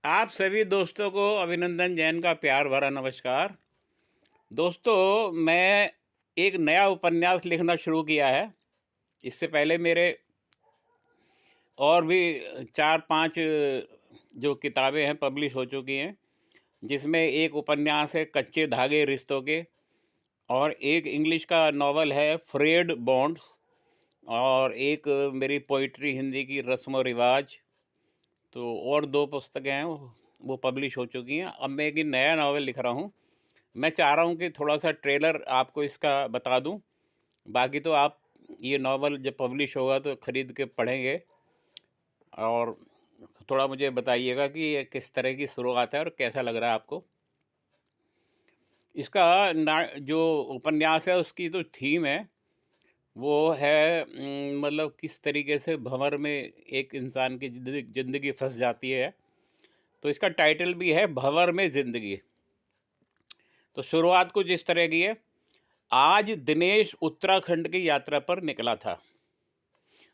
आप सभी दोस्तों को अभिनंदन जैन का प्यार भरा नमस्कार। दोस्तों, मैं एक नया उपन्यास लिखना शुरू किया है। इससे पहले मेरे और भी 4-5 जो किताबें हैं पब्लिश हो चुकी हैं, जिसमें एक उपन्यास है कच्चे धागे रिश्तों के, और एक इंग्लिश का नॉवल है फ्रेड बॉन्ड्स, और एक मेरी पोइट्री हिंदी की रस्म और रिवाज। तो और 2 पुस्तकें हैं, वो पब्लिश हो चुकी हैं। अब मैं एक नया नॉवल लिख रहा हूँ। मैं चाह रहा हूँ कि थोड़ा-सा ट्रेलर आपको इसका बता दूँ। बाकी तो आप ये नॉवल जब पब्लिश होगा तो खरीद के पढ़ेंगे, और थोड़ा मुझे बताइएगा कि ये किस तरह की शुरुआत है और कैसा लग रहा है आपको। इसका ना जो उपन्यास है उसकी जो थीम है वो है मतलब किस तरीके से भंवर में एक इंसान की ज़िंदगी फँस जाती है। तो इसका टाइटल भी है भंवर में ज़िंदगी। तो शुरुआत कुछ इस तरह की है। आज दिनेश उत्तराखंड की यात्रा पर निकला था।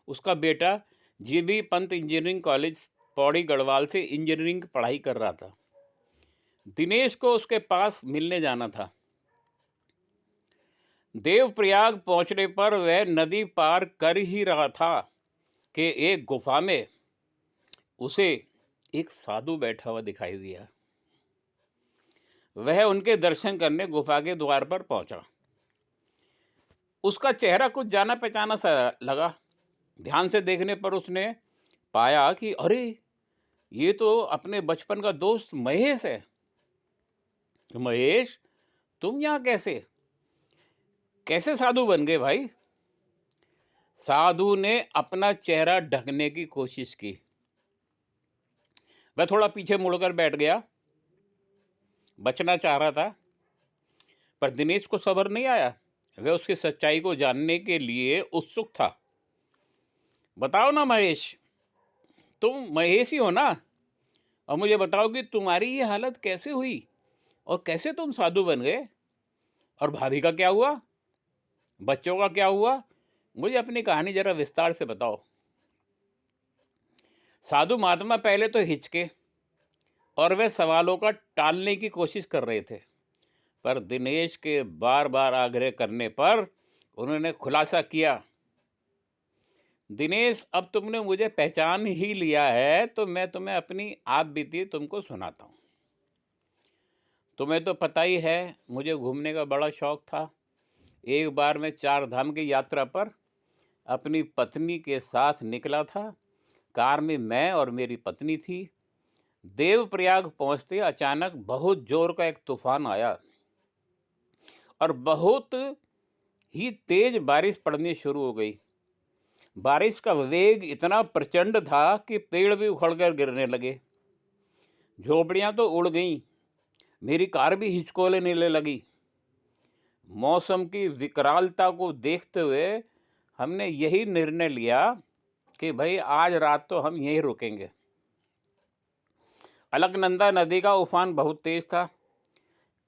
उसका बेटा GB Pant engineering college Pauri Garhwal से इंजीनियरिंग की पढ़ाई कर रहा था। दिनेश को उसके पास मिलने जाना था। देवप्रयाग पहुंचने पर वह नदी पार कर ही रहा था कि एक गुफा में उसे एक साधु बैठा हुआ दिखाई दिया। वह उनके दर्शन करने गुफा के द्वार पर पहुंचा। उसका चेहरा कुछ जाना पहचाना सा लगा। ध्यान से देखने पर उसने पाया कि अरे, ये तो अपने बचपन का दोस्त महेश है। महेश, तुम यहाँ कैसे कैसे साधु बन गए भाई? साधु ने अपना चेहरा ढकने की कोशिश की। वह थोड़ा पीछे मुड़कर बैठ गया। बचना चाह रहा था, पर दिनेश को सब्र नहीं आया। वह उसकी सच्चाई को जानने के लिए उत्सुक था। बताओ ना महेश, तुम महेश ही हो ना? और मुझे बताओ कि तुम्हारी ये हालत कैसे हुई और कैसे तुम साधु बन गए? और भाभी का क्या हुआ? बच्चों का क्या हुआ? मुझे अपनी कहानी जरा विस्तार से बताओ। साधु महात्मा पहले तो हिचके और वे सवालों का टालने की कोशिश कर रहे थे, पर दिनेश के बार बार आग्रह करने पर उन्होंने खुलासा किया। दिनेश, अब तुमने मुझे पहचान ही लिया है तो मैं तुम्हें अपनी आप बीती तुमको सुनाता हूँ। तुम्हें तो पता ही है, मुझे घूमने का बड़ा शौक था। एक बार मैं 4 धाम की यात्रा पर अपनी पत्नी के साथ निकला था। कार में मैं और मेरी पत्नी थी। देवप्रयाग पहुंचते अचानक बहुत जोर का एक तूफान आया और बहुत ही तेज बारिश पड़नी शुरू हो गई। बारिश का वेग इतना प्रचंड था कि पेड़ भी उखड़कर गिरने लगे। झोपड़ियां तो उड़ गईं। मेरी कार भी हिचकोले लगी। मौसम की विकरालता को देखते हुए हमने यही निर्णय लिया कि भाई आज रात तो हम यहीं रुकेंगे। अलकनंदा नदी का उफान बहुत तेज था।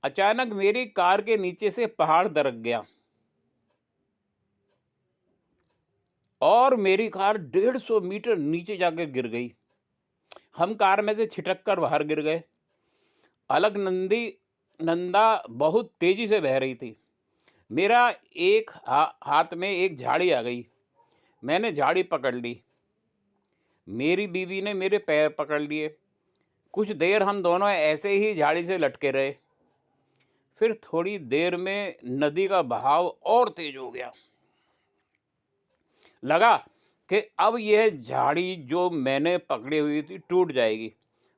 अचानक मेरी कार के नीचे से पहाड़ दरक गया और मेरी कार 150 मीटर नीचे जाकर गिर गई। हम कार में से छिटक कर बाहर गिर गए। अलकनंदी नंदा बहुत तेजी से बह रही थी। मेरा एक हाथ में एक झाड़ी आ गई। मैंने झाड़ी पकड़ ली। मेरी बीवी ने मेरे पैर पकड़ लिए। कुछ देर हम दोनों ऐसे ही झाड़ी से लटके रहे। फिर थोड़ी देर में नदी का बहाव और तेज हो गया। लगा कि अब यह झाड़ी जो मैंने पकड़ी हुई थी टूट जाएगी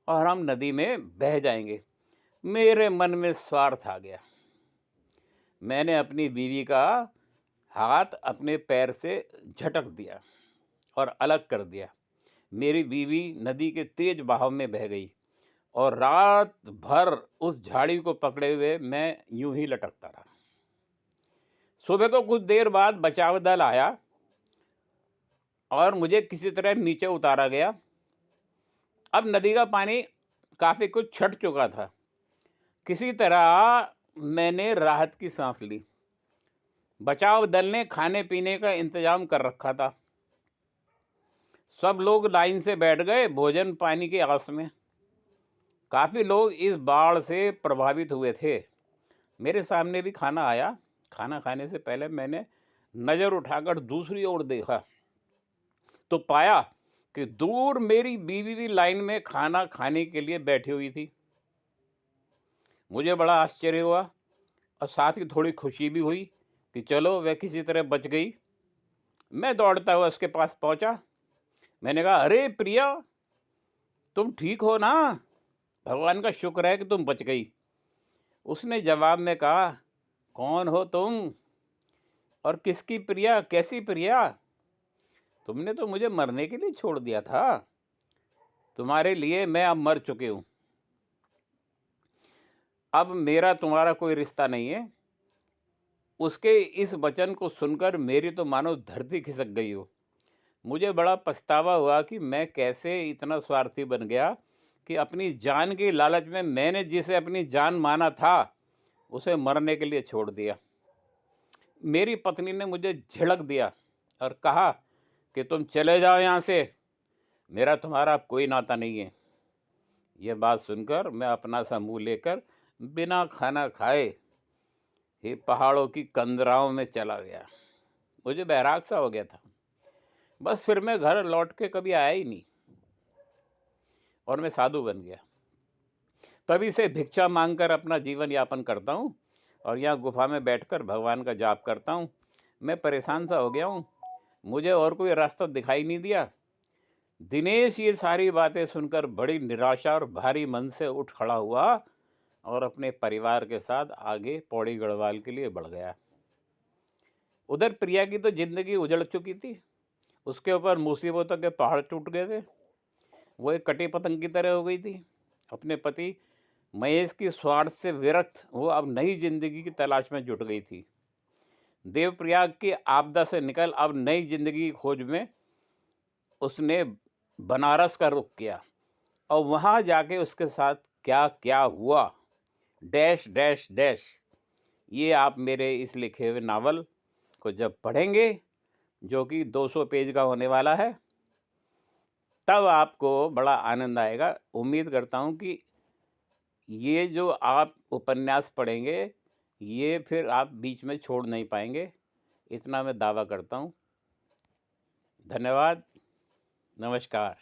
और हम नदी में बह जाएंगे। मेरे मन में स्वार्थ आ गया। मैंने अपनी बीवी का हाथ अपने पैर से झटक दिया और अलग कर दिया। मेरी बीवी नदी के तेज बहाव में बह गई और रात भर उस झाड़ी को पकड़े हुए मैं यूं ही लटकता रहा। सुबह को कुछ देर बाद बचाव दल आया और मुझे किसी तरह नीचे उतारा गया। अब नदी का पानी काफ़ी कुछ छट चुका था। किसी तरह मैंने राहत की सांस ली। बचाव दल ने खाने पीने का इंतजाम कर रखा था। सब लोग लाइन से बैठ गए भोजन पानी की आस में। काफ़ी लोग इस बाढ़ से प्रभावित हुए थे। मेरे सामने भी खाना आया। खाना खाने से पहले मैंने नज़र उठाकर दूसरी ओर देखा, तो पाया कि दूर मेरी बीवी भी लाइन में खाना खाने के लिए बैठी हुई थी। मुझे बड़ा आश्चर्य हुआ और साथ ही थोड़ी खुशी भी हुई कि चलो वह किसी तरह बच गई। मैं दौड़ता हुआ उसके पास पहुंचा। मैंने कहा, अरे प्रिया, तुम ठीक हो ना? भगवान का शुक्र है कि तुम बच गई। उसने जवाब में कहा, कौन हो तुम और किसकी प्रिया, कैसी प्रिया? तुमने तो मुझे मरने के लिए छोड़ दिया था। तुम्हारे लिए मैं अब मर चुकी हूं। अब मेरा तुम्हारा कोई रिश्ता नहीं है। उसके इस वचन को सुनकर मेरी तो मानो धरती खिसक गई हो। मुझे बड़ा पछतावा हुआ कि मैं कैसे इतना स्वार्थी बन गया कि अपनी जान की लालच में मैंने जिसे अपनी जान माना था उसे मरने के लिए छोड़ दिया। मेरी पत्नी ने मुझे झिड़क दिया और कहा कि तुम चले जाओ यहाँ से, मेरा तुम्हारा अब कोई नाता नहीं है। यह बात सुनकर मैं अपना सा मुंह लेकर बिना खाना खाए ही पहाड़ों की कंदराओं में चला गया। मुझे बैराग सा हो गया था। बस फिर मैं घर लौट के कभी आया ही नहीं और मैं साधु बन गया। तभी से भिक्षा मांगकर अपना जीवन यापन करता हूँ और यहाँ गुफा में बैठकर भगवान का जाप करता हूँ। मैं परेशान सा हो गया हूँ, मुझे और कोई रास्ता दिखाई नहीं दिया। दिनेश ये सारी बातें सुनकर बड़ी निराशा और भारी मन से उठ खड़ा हुआ और अपने परिवार के साथ आगे पौड़ी गढ़वाल के लिए बढ़ गया। उधर प्रिया की तो जिंदगी उजड़ चुकी थी। उसके ऊपर मुसीबतों के पहाड़ टूट गए थे। वो एक कटी पतंग की तरह हो गई थी। अपने पति महेश की स्वार्थ से विरक्त वो अब नई जिंदगी की तलाश में जुट गई थी। देवप्रयाग की आपदा से निकल अब नई जिंदगी की खोज में उसने बनारस का रुख किया और वहां जाके उसके साथ क्या क्या हुआ, डैश डैश डैश, ये आप मेरे इस लिखे हुए नावल को जब पढ़ेंगे, जो कि 200 पेज का होने वाला है, तब आपको बड़ा आनंद आएगा। उम्मीद करता हूँ कि ये जो आप उपन्यास पढ़ेंगे ये फिर आप बीच में छोड़ नहीं पाएंगे, इतना मैं दावा करता हूँ। धन्यवाद। नमस्कार।